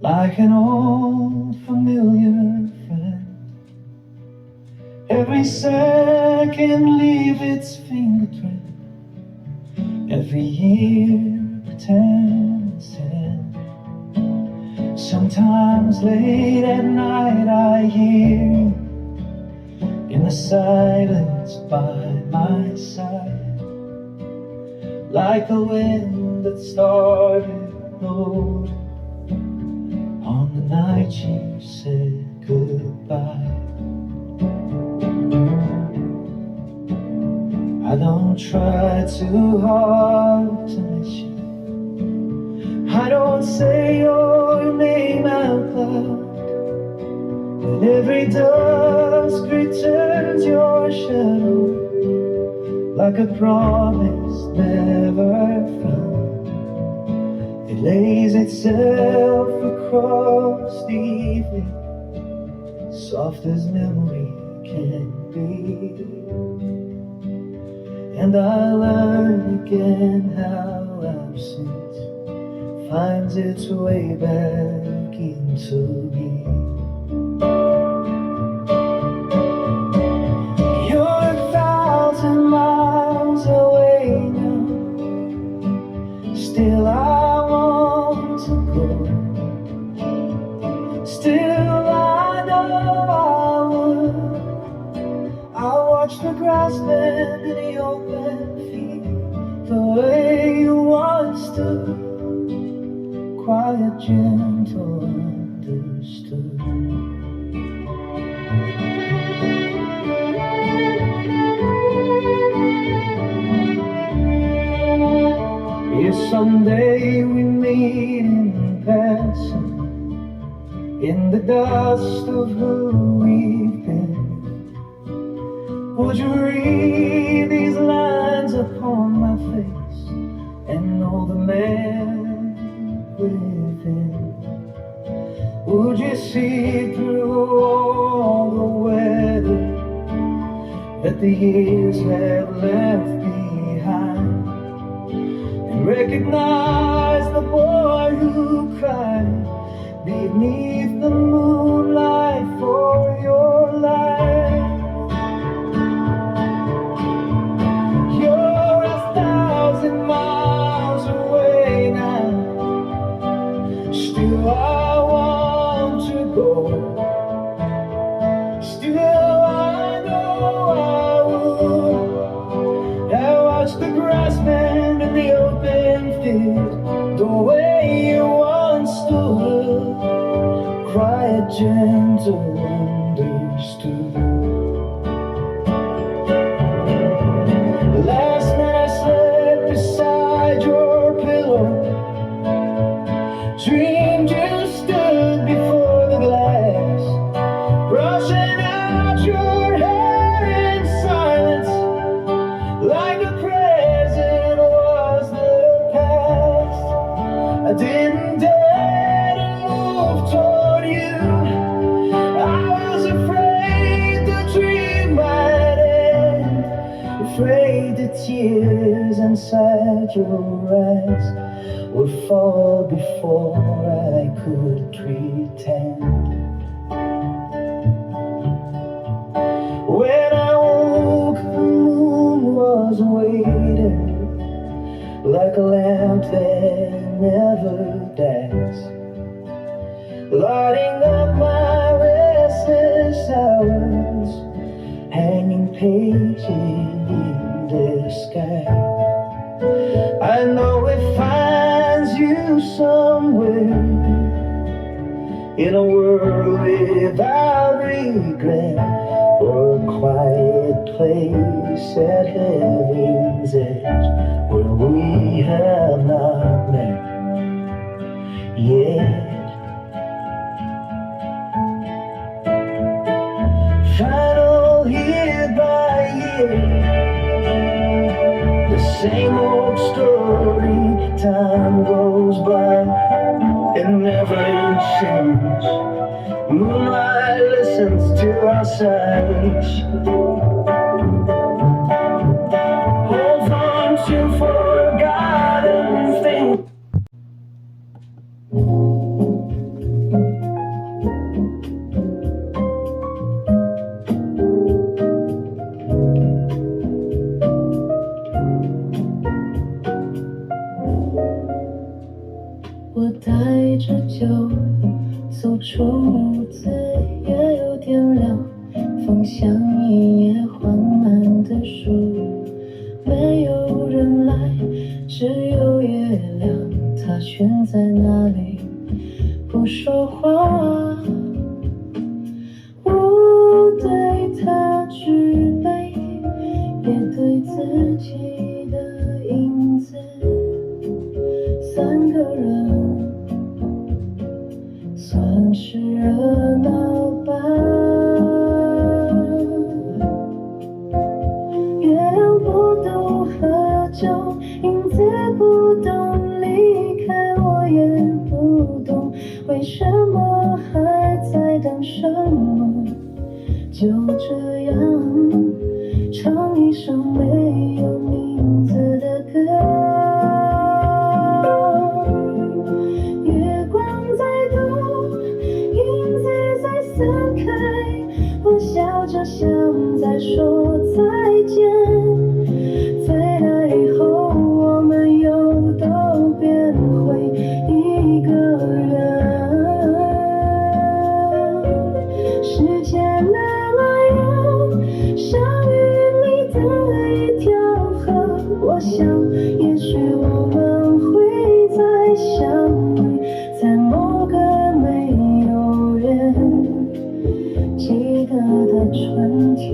like an old familiar friend. Every second leave its fingerprint. Every year pretends to end. Sometimes late at night I hear you in the silence by my side, like the wind that started blowing on the night you said goodbye. I don't try too hard to miss you. I don't say your name out loud, but every dusk returns your shadow, like a promise never found. It lays itself across the evening, soft as memory can be. And I learn again how absence finds its way back into me. You're 1,000 miles away now, still I want to go. Still I know I would. I'll watch the grass bend in the open field, the way you once stood, quiet, gentle, understood. If someday we meet in passing, in the dust of who we've been, would you read these lines upon my face and know the man within? Would you see through all the weather that the years have left behind, and recognize the boy who cried beneath the moonlight for your life? You're 1,000 miles away now, still I want to go. Still I know I would. I watch the grass bend in the open field, the way you once stood, quiet, gentle, understood. Last night I slept beside your pillow, dreamed you stood before the glass, brushing out your hair in silence, like a present was the past. I didn't dare to move toward you. I was afraid the dream might end, afraid the tears inside your eyes would fall before I could pretend. When I woke, the moon was waiting, like a lamp that never dies, lighting up my restless hours, hanging pages in the sky. I know it finds you somewhere in a world without regret, or a quiet place at heaven's edge where we have not met yet. Final year by year, the same old story, time goes by and never change. Moonlight listens to our silence, holds on to forgotten things. 我带着酒走出屋子，也有点凉，风像一页缓慢的书，没有人来，只有月亮，它悬在那里不说话。我对它举杯，也对自己的影子，三个人算是热闹吧。月亮不懂合照，影子不懂离开，我也不懂为什么还在等什么。就这样唱一首没有名字的歌，月光在动，影子在散开，我笑着像在说再见，在那以后我们又都变回一个人。时间那么远，像云里的一条河，我想也许我们会再相遇，在某个没有人记得的春天。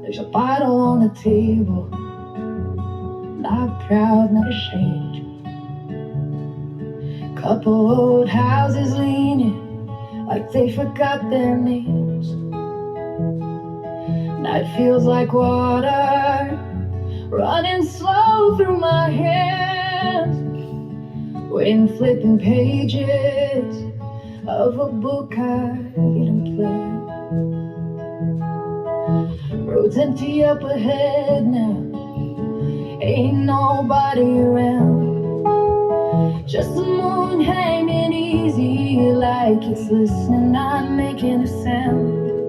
There's a bottle on the table, not proud, not ashamed. Couple old houses leaning like they forgot their names. Night feels like water running slow through my hands, waiting, flipping pages of a book I didn't plan. Road's empty up ahead now, ain't nobody around, just the moon hanging easy like it's listening, not making a sound.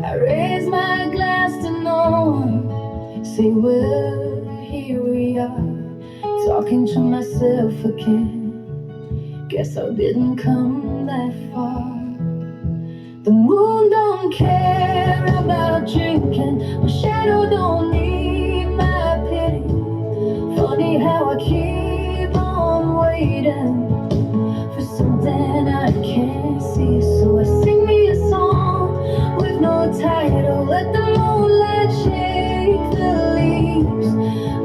I raise my glass to no one, say well, here we are, talking to myself again. Guess I didn't come that far. The moon don't care about drinking, my shadow don't need my pity. Funny how I keep on waiting for something I can't see. So I sing me a song with no title, let the moonlight shake the leaves,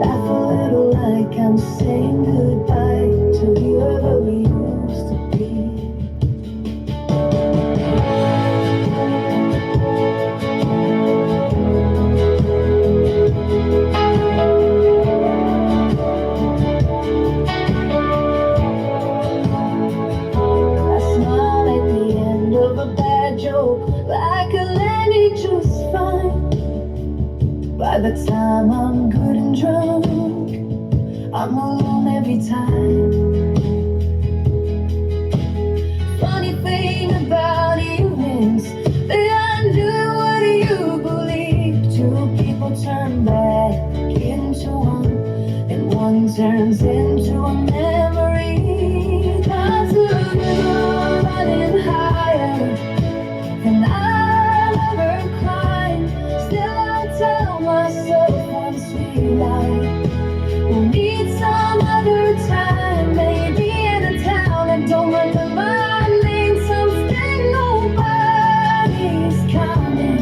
laugh a little like I'm saying goodbye to whoever we used to be. Like a landing just fine. By the time I'm good and drunk, I'm alone every time. Funny thing about evenings, they undo what you believe. Two people turn back into one, and one turns into a memory. Cause the river running higher than I'll ever climb. Still I tell myself one sweet lie, we'll meet some other time, maybe in a town that don't remember my name. Something nobody's counting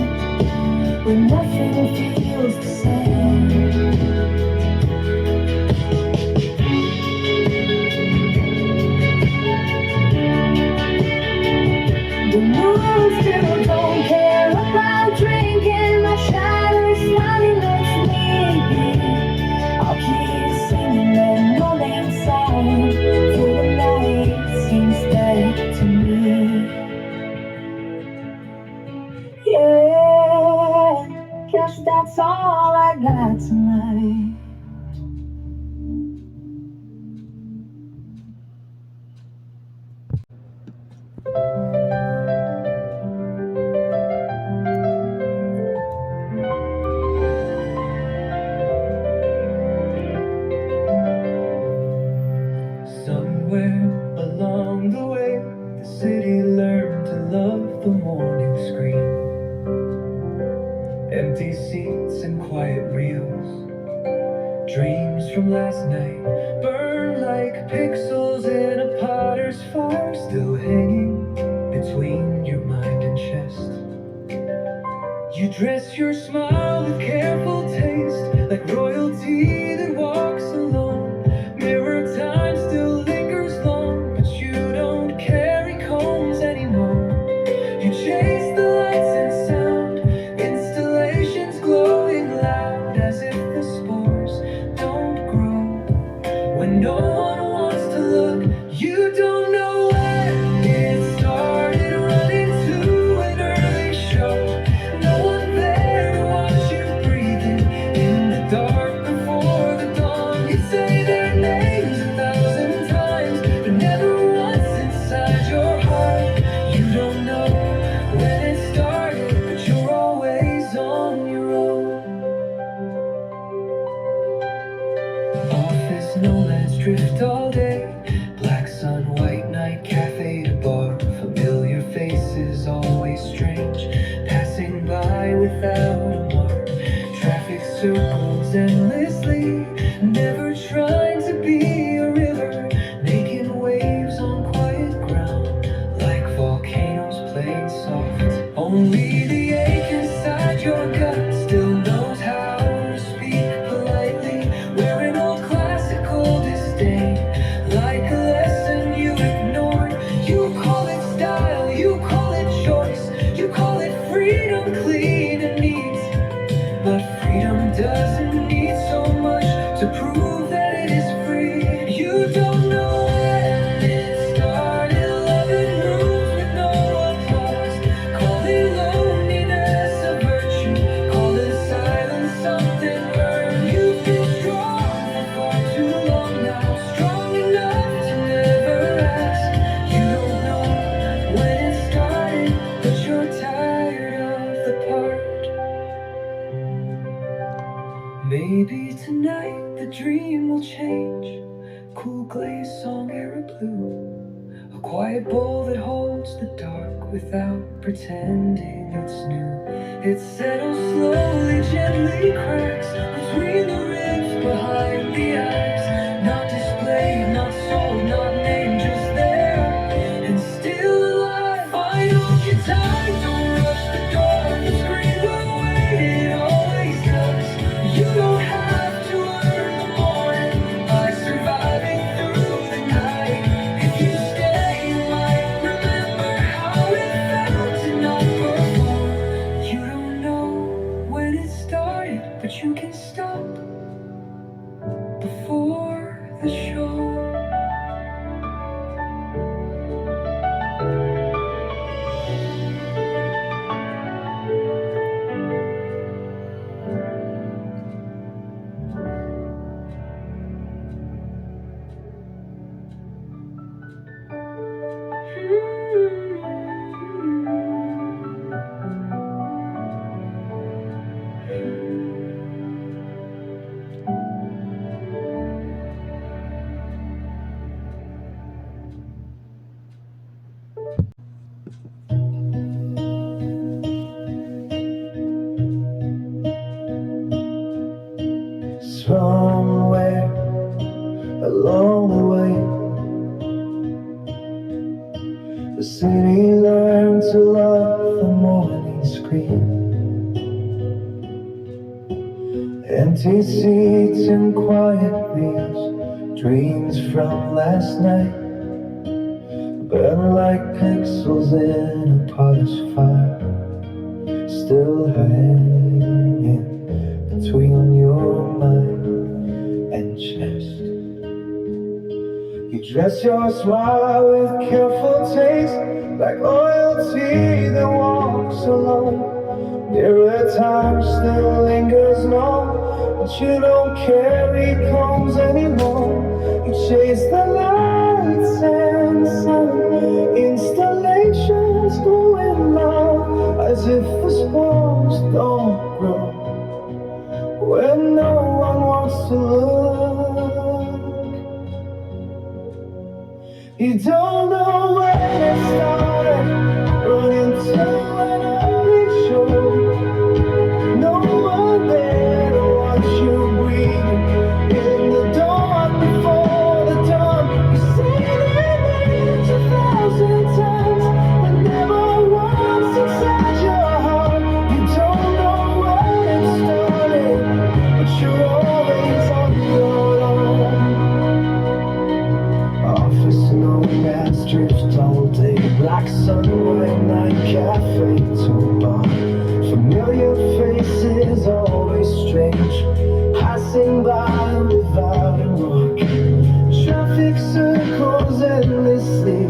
when nothing feels the same. The moon still don't care about drinking. My shadow slowly lets me be. I'll keep singing that no name song till the night sings back to me. Yeah, guess that's all I got tonight. Somewhere along the way, the city learned to love the morning screen. Empty seats and quiet reels, dreams from last night burn like pixels in a potter's fire, still hanging between your mind and chest. You dress your smile with careful taste, like royalty that walks alone. Mirror time still lingers long, but you don't carry combs anymore. You chase the lights and sound, installations glowing loud, as if the spores don't grow when no one wants to look. You don't know when it started, running to an early show. No one there to watch you breathing in the dark before the dawn. You say their names 1,000 times, but never once inside your heart. You don't know when it started, but you're always on your own. Office nomads drift all day, black sun, white night, cafe to bar. Familiar faces, always strange, passing by without a mark. Traffic circles endlessly, never trying to be a river, making waves on quiet ground, like volcanoes playing soft. Only the ache inside your gut still knows how to speak politely, wearing old classical disdain, like a lesson you ignored. You call it style, you call it choice, you call it freedom, clean and neat. But freedom doesn't need so much to prove that it is free. You don't know when it started, loving rooms with no applause, calling loneliness a virtue, calling silence something earned. You've been strong for far too long now, strong enough to never ask. You don't know when it started, but you're tired of the part. Maybe tonight the dream will change. Cool glaze song, era blue, a quiet bowl that holds the dark without pretending it's new. It settles slowly, gently cracks between the ribs, behind the eyes. Not displayed, not sold, not named, just there and still alive. Find your time, don't rush the door. The screen will wait, it always does. You don't have to earn the morning by surviving through the night. If you stay, you might remember how it felt to not perform. You don't know when it started, but you can stop before the show. somewhere along the way, the city learned to love the morning screen. Empty seats and quiet meals, dreams from last night burn like pixels in a polished fire, still hanging between your mind and chest. You dress your smile with careful taste, like loyalty that walks alone. Mirror time still lingers long, but you don't carry clones anymore. You chase the lights and sun, installations going loud, as if the spores don't grow when no one wants to look. You don't know when it started, running to an early show. No one there to watch you breathe in the dawn before the dawn. You say their names 1,000 times, but never once inside your heart. You don't know when it started, but you're always on your own. Office nomads drift all day, black sun, white night, cafe to bar. Familiar faces, always strange, passing by without a mark. Traffic circles endlessly,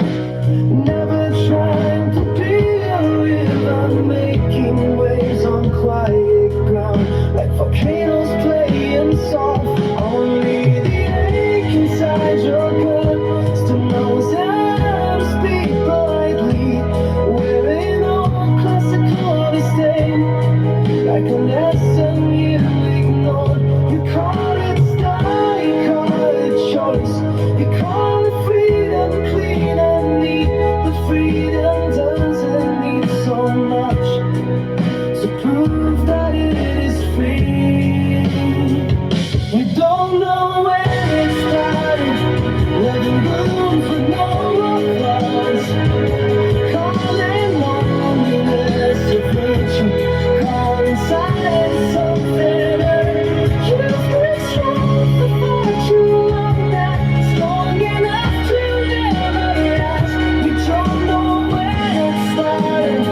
never trying to be a river, making waves on quiet ground, like volcanoes playing soft. Only the ache inside your gut still knows how to speak politely, wearing old classical disdain, like a lesson you ignored. You call it style, you call it choice, you call it freedom, clean and neat, but freedom doesn't need so much to prove that it is free. You don't know when it started, letting bloom for no applause, calling loneliness a virtue, calling silence something earned. You've been strong for far too long now, strong enough to never rise. You don't know when it started,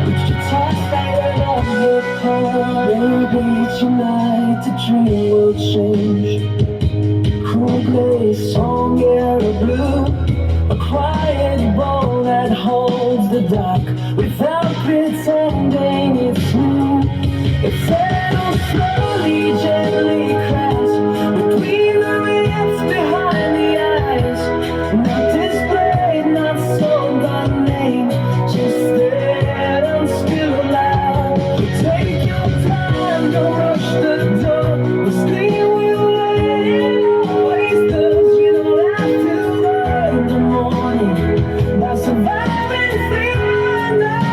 but you toss right off your car. Maybe tonight the dream will change. Cool glaze, song, air of blue, a quiet bowl that holds the dark without pretending it's new. It settles slowly, gently cracks between the ribs, behind the eyes. Not displayed, not sold by name, just there and still alive. You take your time, don't rush the door. The screen will wait, it always does. You don't have to learn the morning by surviving through the night.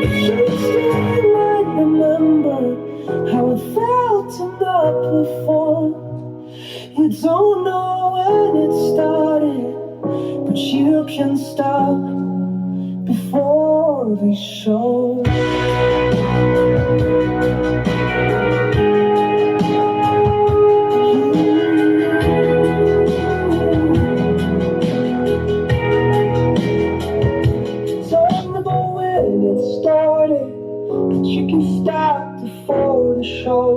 If you still might remember how it felt to not perform. You don't know when it started, but you can stop before they show. Don't know when it started, but you can stop before the show.